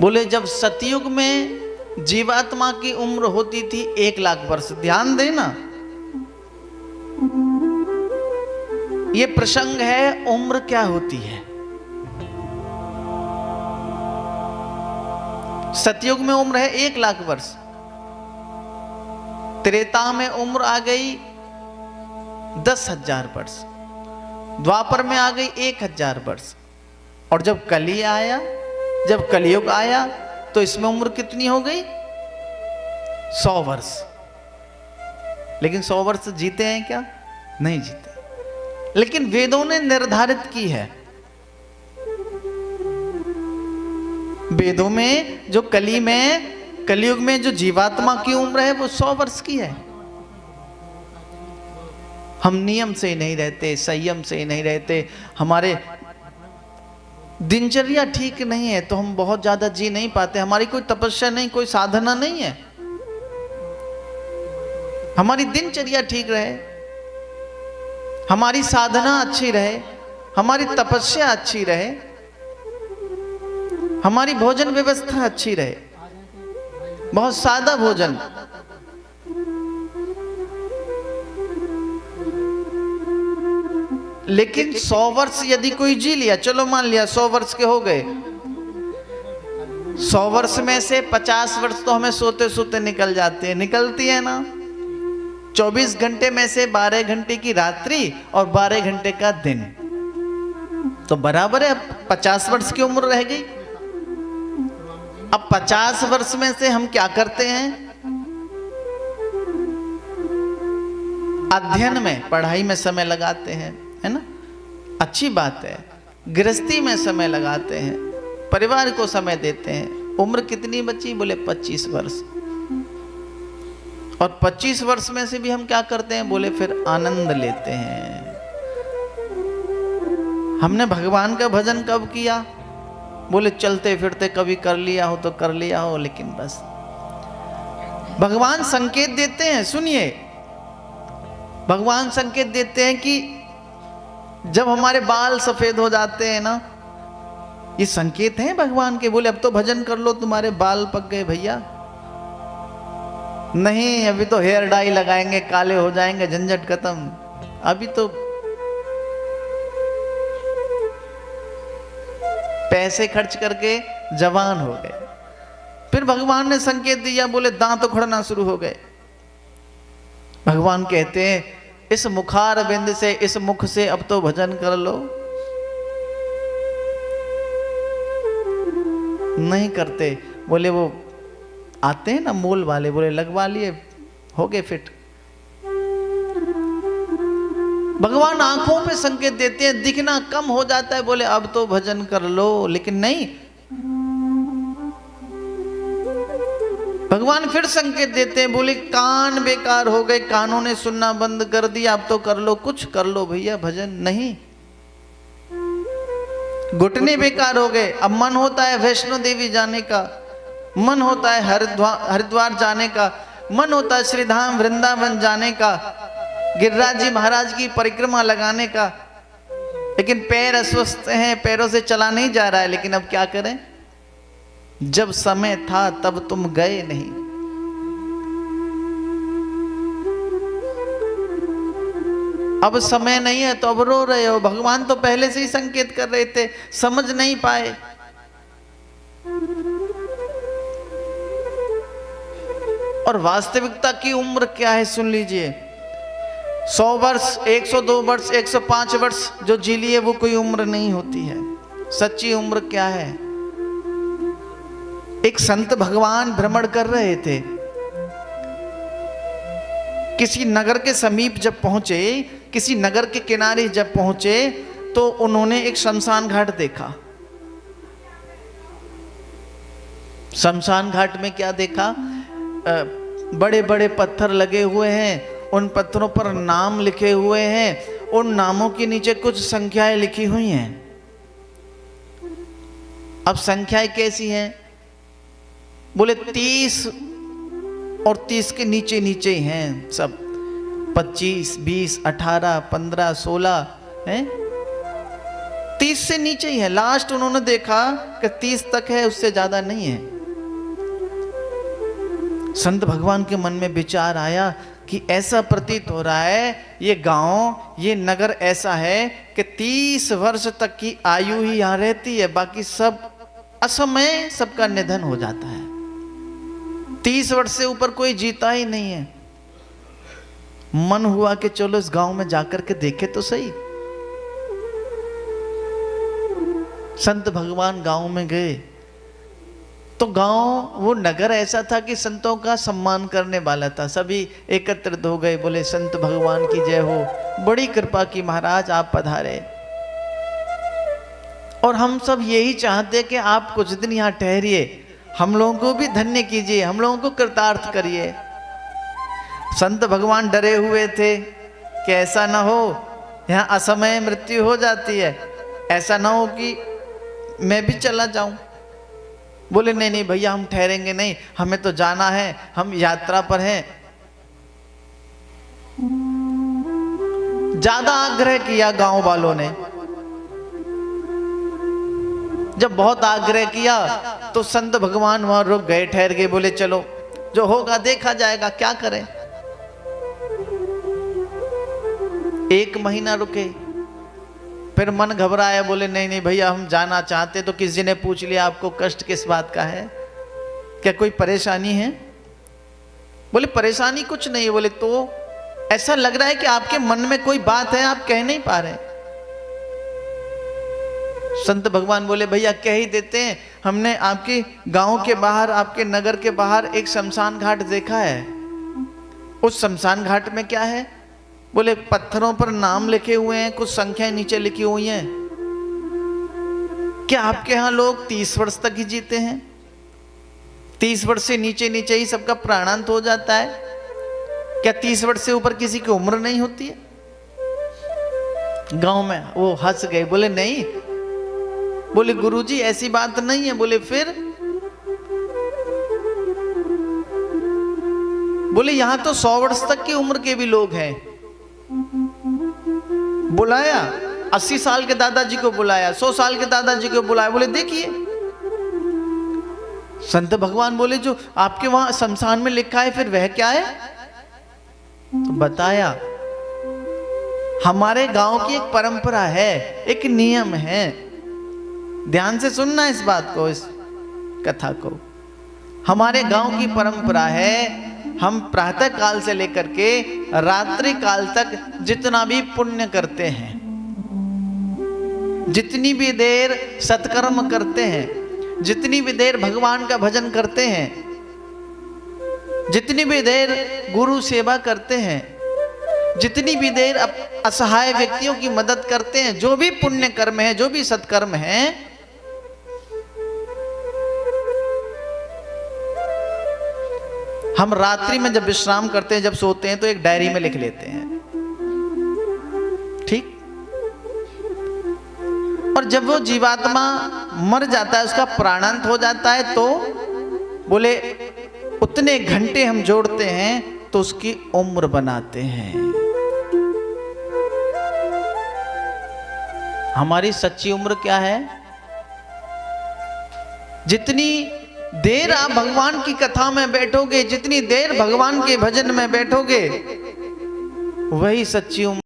बोले जब सतयुग में जीवात्मा की उम्र होती थी 1,00,000 वर्ष। ध्यान देना, ये प्रसंग है उम्र क्या होती है। सतयुग में उम्र है 1,00,000 वर्ष, त्रेता में उम्र आ गई 10,000 वर्ष, द्वापर में आ गई 1,000 वर्ष, और जब कली आया, जब कलयुग आया तो इसमें उम्र कितनी हो गई? 100 वर्ष। लेकिन 100 वर्ष जीते हैं क्या? नहीं जीते। लेकिन वेदों ने निर्धारित की है, वेदों में जो कलयुग में जो जीवात्मा की उम्र है वो 100 वर्ष की है। हम नियम से नहीं रहते, संयम से नहीं रहते, हमारे दिनचर्या ठीक नहीं है तो हम बहुत ज्यादा जी नहीं पाते। हमारी कोई तपस्या नहीं, कोई साधना नहीं है। हमारी दिनचर्या ठीक रहे, हमारी साधना अच्छी रहे, हमारी तपस्या अच्छी रहे, हमारी भोजन व्यवस्था अच्छी रहे, बहुत सादा भोजन, लेकिन 100 वर्ष यदि कोई जी लिया, चलो मान लिया 100 वर्ष के हो गए, 100 वर्ष में से 50 वर्ष तो हमें सोते सोते निकल जाते हैं, निकलती है ना। 24 घंटे में से 12 घंटे की रात्रि और 12 घंटे का दिन, तो बराबर है, 50 वर्ष की उम्र रह गई। अब 50 वर्ष में से हम क्या करते हैं? अध्ययन में, पढ़ाई में समय लगाते हैं, है ना, अच्छी बात है। गृहस्थी में समय लगाते हैं, परिवार को समय देते हैं। उम्र कितनी बची? बोले 25 वर्ष। और 25 वर्ष में से भी हम क्या करते हैं? बोले फिर आनंद लेते हैं। हमने भगवान का भजन कब किया? बोले चलते फिरते कभी कर लिया हो तो कर लिया हो, लेकिन बस भगवान संकेत देते हैं। सुनिए, भगवान संकेत देते हैं कि जब हमारे बाल सफेद हो जाते हैं ना, ये संकेत हैं भगवान के। बोले अब तो भजन कर लो, तुम्हारे बाल पक गए भैया। नहीं, अभी तो हेयर डाई लगाएंगे, काले हो जाएंगे, झंझट खत्म। अभी तो पैसे खर्च करके जवान हो गए। फिर भगवान ने संकेत दिया, बोले दांत उखड़ना शुरू हो गए। भगवान कहते हैं इस मुखार बिंद से, इस मुख से अब तो भजन कर लो। नहीं करते। बोले वो आते हैं ना मोल वाले, बोले लगवा लिए, हो गए फिट। भगवान आंखों पे संकेत देते हैं, दिखना कम हो जाता है, बोले अब तो भजन कर लो। लेकिन नहीं, भगवान फिर संकेत देते हैं, बोले कान बेकार हो गए, कानों ने सुनना बंद कर दिया, अब तो कर लो, कुछ कर लो भैया भजन। नहीं, घुटने बेकार हो गए, अब मन होता है वैष्णो देवी जाने का, मन होता है हरिद्वार जाने का, मन होता है श्रीधाम वृंदावन जाने का, गिरिराज जी महाराज की परिक्रमा लगाने का। लेकिन पैर अस्वस्थ हैं, पैरों से चला नहीं जा रहा है। लेकिन अब क्या करें? जब समय था तब तुम गए नहीं। अब समय नहीं है तो अब रो रहे हो। भगवान तो पहले से ही संकेत कर रहे थे, समझ नहीं पाए। और वास्तविकता की उम्र क्या है सुन लीजिए। 100 वर्ष, 102 वर्ष, 105 वर्ष जो जी लिए वो कोई उम्र नहीं होती है। सच्ची उम्र क्या है? एक संत भगवान भ्रमण कर रहे थे, किसी नगर के समीप जब पहुंचे, किसी नगर के किनारे जब पहुंचे तो उन्होंने एक शमशान घाट देखा। शमशान घाट में क्या देखा? बड़े बड़े पत्थर लगे हुए हैं, उन पत्थरों पर नाम लिखे हुए हैं, उन नामों के नीचे कुछ संख्याएं लिखी हुई हैं। अब संख्याएं कैसी हैं? बोले 30 और 30 के नीचे नीचे ही हैं सब, 25, 20, 18, 15, 16 हैं। 30 से नीचे ही है। लास्ट उन्होंने देखा कि 30 तक है, उससे ज्यादा नहीं है। संत भगवान के मन में विचार आया कि ऐसा प्रतीत हो रहा है ये गांव, ये नगर ऐसा है कि 30 वर्ष तक की आयु ही यहां रहती है, बाकी सब असमय सबका निधन हो जाता है। 30 वर्ष से ऊपर कोई जीता ही नहीं है। मन हुआ कि चलो इस गांव में जाकर के देखे तो सही। संत भगवान गांव में गए तो गांव, वो नगर ऐसा था कि संतों का सम्मान करने वाला था। सभी एकत्रित हो गए, बोले संत भगवान की जय हो, बड़ी कृपा की महाराज आप पधारे, और हम सब यही चाहते कि आप कुछ दिन यहाँ ठहरिए, हम लोगों को भी धन्य कीजिए, हम लोगों को कृतार्थ करिए। संत भगवान डरे हुए थे कि ऐसा ना हो यहाँ असमय मृत्यु हो जाती है, ऐसा ना हो कि मैं भी चला जाऊं। बोले नहीं नहीं भैया, हम ठहरेंगे नहीं, हमें तो जाना है, हम यात्रा पर हैं। ज्यादा आग्रह किया गांव वालों ने। जब बहुत आग्रह किया तो संत भगवान वहां रुक गए, ठहर गए, बोले चलो जो होगा देखा जाएगा, क्या करें। 1 महीना रुके, फिर मन घबराया, बोले नहीं नहीं भैया हम जाना चाहते। तो किसी ने पूछ लिया आपको कष्ट किस बात का है, क्या कोई परेशानी है? बोले परेशानी कुछ नहीं है। बोले तो ऐसा लग रहा है कि आपके मन में कोई बात है, आप कह नहीं पा रहे। संत भगवान बोले भैया कह ही देते हैं, हमने आपके गांव के बाहर, आपके नगर के बाहर एक शमशान घाट देखा है। उस शमशान घाट में क्या है? बोले पत्थरों पर नाम लिखे हुए हैं, कुछ संख्याएं नीचे लिखी हुई हैं। क्या आपके यहां लोग 30 वर्ष तक ही जीते हैं? 30 वर्ष से नीचे नीचे ही सबका प्राणांत हो जाता है? क्या 30 वर्ष से ऊपर किसी की उम्र नहीं होती है? गांव में वो हंस गए, बोले नहीं। बोले गुरुजी ऐसी बात नहीं है। बोले फिर? बोले यहां तो 100 वर्ष तक की उम्र के भी लोग हैं। बुलाया 80 साल के दादाजी को बुलाया, 100 साल के दादाजी को बुलाया, बोले देखिए। संत भगवान बोले जो आपके वहां शमशान में लिखा है फिर वह क्या है? तो बताया हमारे गांव की एक परंपरा है, एक नियम है। ध्यान से सुनना इस बात को, इस कथा को। हमारे गांव की परंपरा है, हम प्रातः काल से लेकर के रात्रि काल तक जितना भी पुण्य करते हैं, जितनी भी देर सत्कर्म करते हैं, जितनी भी देर भगवान का भजन करते हैं, जितनी भी देर गुरु सेवा करते हैं, जितनी भी देर असहाय व्यक्तियों की मदद करते हैं, जो भी पुण्य कर्म है, जो भी सत्कर्म है, हम रात्रि में जब विश्राम करते हैं, जब सोते हैं तो एक डायरी में लिख लेते हैं, ठीक। और जब वो जीवात्मा मर जाता है, उसका प्राणांत हो जाता है, तो बोले उतने घंटे हम जोड़ते हैं तो उसकी उम्र बनाते हैं। हमारी सच्ची उम्र क्या है? जितनी देर आप भगवान की कथा में बैठोगे, जितनी देर भगवान के भजन में बैठोगे, वही सच्ची उम्र